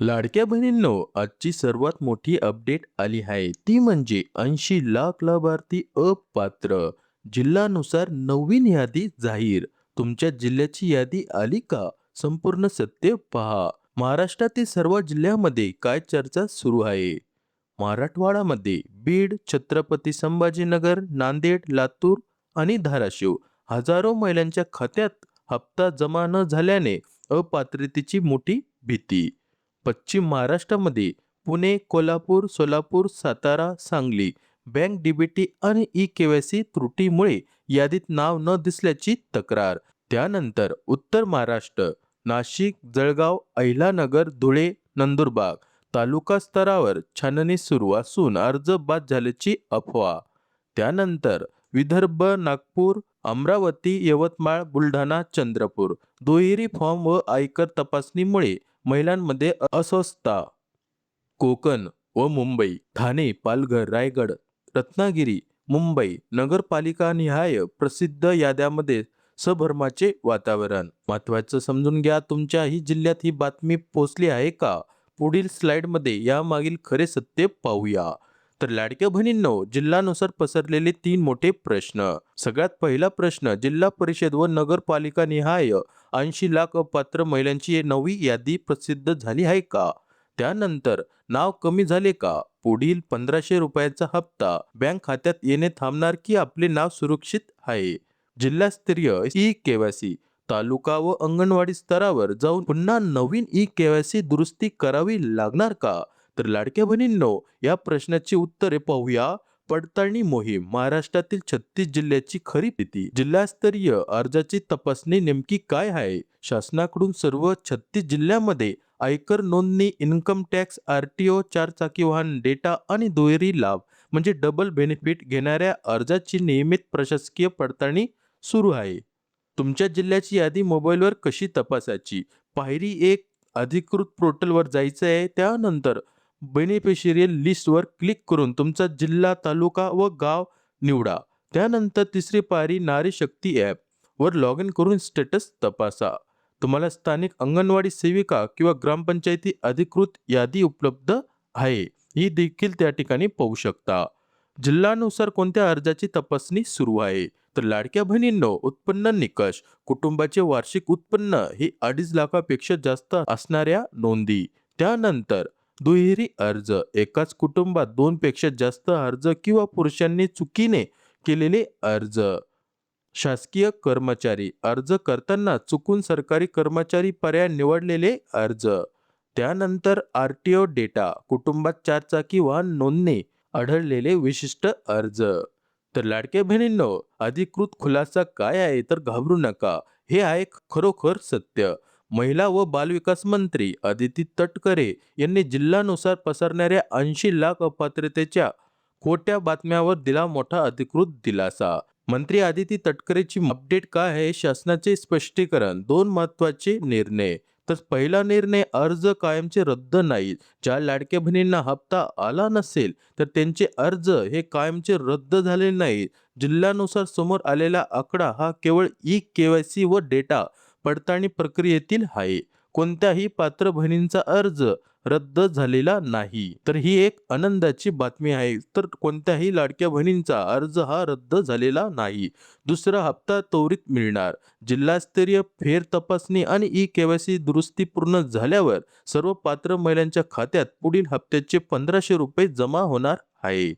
लाडक्या बहिणींनो, आजची सर्वात मोठी अपडेट आली आहे ती म्हणजे 80 लाख लाभार्थी अपात्र. जिल्ह्यानुसार नवीन यादी जाहीर. तुमच्या जिल्ह्याची यादी आली का? संपूर्ण सत्य पहा. महाराष्ट्रातील सर्व जिल्ह्यामध्ये काय चर्चा सुरू आहे? मराठवाड्यामध्ये बीड, छत्रपती संभाजीनगर, नांदेड, लातूर आणि धाराशिव हजारो महिलांच्या खात्यात हप्ता जमा न झाल्याने अपात्रतेची मोठी भीती. पश्चिम महाराष्ट्रामध्ये पुणे, कोल्हापूर, सोलापूर, सातारा, सांगली बँक डीबीटी आणि ई-केवायसी त्रुटीमुळे यादीत नाव न दिसल्याची तक्रार. त्यानंतर उत्तर महाराष्ट्र, नाशिक, जळगाव, अहिलानगर, धुळे, नंदुरबार तालुका स्तरावर छाननी सुरू असून अर्ज बाद झाल्याची अफवा. त्यानंतर विदर्भ, नागपूर, अमरावती, यवतमाळ, बुलढाणा, चंद्रपूर दुहेरी फॉर्म व आयकर तपासणीमुळे महिलांमध्ये अस्वस्थता. कोकण व मुंबई, ठाणे, पालघर, रायगड, रत्नागिरी, मुंबई नगरपालिकानिहाय प्रसिद्ध याद्यांमध्ये सभरमाचे वातावरण. महत्त्वाचं समजून घ्या, तुमच्याही जिल्ह्यात ही बातमी पोहोचली आहे का? पुढील स्लाइडमध्ये यामागील खरे सत्य पाहूया. तर लाडक्या बहिणींनो, जिल्ह्यानुसार पसरलेले 3 मोठे प्रश्न. सगळ्यात पहिला प्रश्न, जिल्हा परिषद व नगरपालिका निहाय 80 लाख अपात्र महिलांची नवी यादी प्रसिद्ध झाली आहे का? त्यानंतर नाव कमी झाले का? पुढील 1500 रुपयाचा हप्ता बँक खात्यात येणे थांबणार की आपले नाव सुरक्षित आहे? जिल्हास्तरीय ई-केवायसी तालुका व अंगणवाडी स्तरावर जाऊन पुन्हा नवीन ई-केवायसी दुरुस्ती करावी लागणार का? तर लाडक्या बहिणींनो, या प्रश्नाची उत्तरे पाहूया. पडताळणी मोहीम, महाराष्ट्रातील 36 जिल्ह्याची खरी स्थिती. जिल्हास्तरीय अर्जाची तपासणी नेमकी काय आहे? शासनाकडून सर्व 36 जिल्ह्यांमध्ये आयकर नोंदणी, इन्कम टॅक्स, आरटीओ, चारचाकी वाहन डेटा आणि दुहेरी लाभ म्हणजे डबल बेनिफिट घेणाऱ्या अर्जाची नियमित प्रशासकीय पडताळणी सुरू आहे. तुमच्या जिल्ह्याची यादी मोबाईलवर कशी तपासायची? पायरी 1, अधिकृत पोर्टलवर जायचं आहे. त्यानंतर बेनिफिशियरी लिस्टवर क्लिक करून तुमचा जिल्हा, तालुका व गाव निवडा. त्यानंतर तिसरी पायरी नारी शक्ती ॲप वर लॉग इन करून स्टेटस तपासा. तुम्हाला स्थानिक अंगणवाडी सेविका किंवा ग्रामपंचायती अधिकृत यादी उपलब्ध आहे, ही देखील त्या ठिकाणी पाहू शकता. जिल्ह्यानुसार कोणत्या अर्जाची तपासणी सुरू आहे? तर लाडक्या बहिणींनो, उत्पन्न निकष, कुटुंबाचे वार्षिक उत्पन्न हे 2.5 लाखापेक्षा जास्त असणाऱ्या नोंदी. त्यानंतर दुहेरी अर्ज, एकाच कुटुंबात 2 पेक्षा जास्त अर्ज किंवा पुरुषांनी चुकीने केलेले अर्ज. शासकीय कर्मचारी, अर्ज करताना चुकून सरकारी कर्मचारी पर्याय निवडलेले अर्ज. त्यानंतर आरटीओ डेटा, कुटुंबात चारचाकी वाहन नोंदणी आढळलेले विशिष्ट अर्ज. तर लाडक्या बहिणींनो, अधिकृत खुलासा काय आहे? तर घाबरू नका, हे आहे खरोखर सत्य. महिला व बालविकास मंत्री अदिती तटकरे यांनी जिल्ह्यानुसार पसरणाऱ्या 80 लाख अपात्रतेच्या खोट्या बातम्यावर दिला मोठा अधिकृत दिलासा. मंत्री अदिती तटकरेची अपडेट काय आहे? शासनाचे स्पष्टीकरण, 2 महत्त्वाचे निर्णय. तर पहिला निर्णय, अर्ज कायमचे रद्द नाहीत. ज्या लाडक्या बहिणींना हप्ता आला नसेल तर त्यांचे अर्ज हे कायमचे रद्द झाले नाहीत. जिल्ह्यानुसार समोर आलेला आकडा हा केवळ ई-केवायसी व डेटा पडताळणी प्रक्रियेतील आहे. कोणत्याही पात्र बहिणींचा अर्ज रद्द झालेला नाही. तर ही एक आनंदाची बातमी आहे. तर कोणत्याही लाडक्या बहिणींचा अर्ज हा रद्द झालेला नाही. दुसरा हप्ता त्वरित मिळणार. जिल्हास्तरीय फेर तपासणी आणि ई-केवायसी दुरुस्ती पूर्ण झाल्यावर सर्व पात्र महिलांच्या खात्यात पुढील हप्त्याचे 1500 रुपये जमा होणार आहे.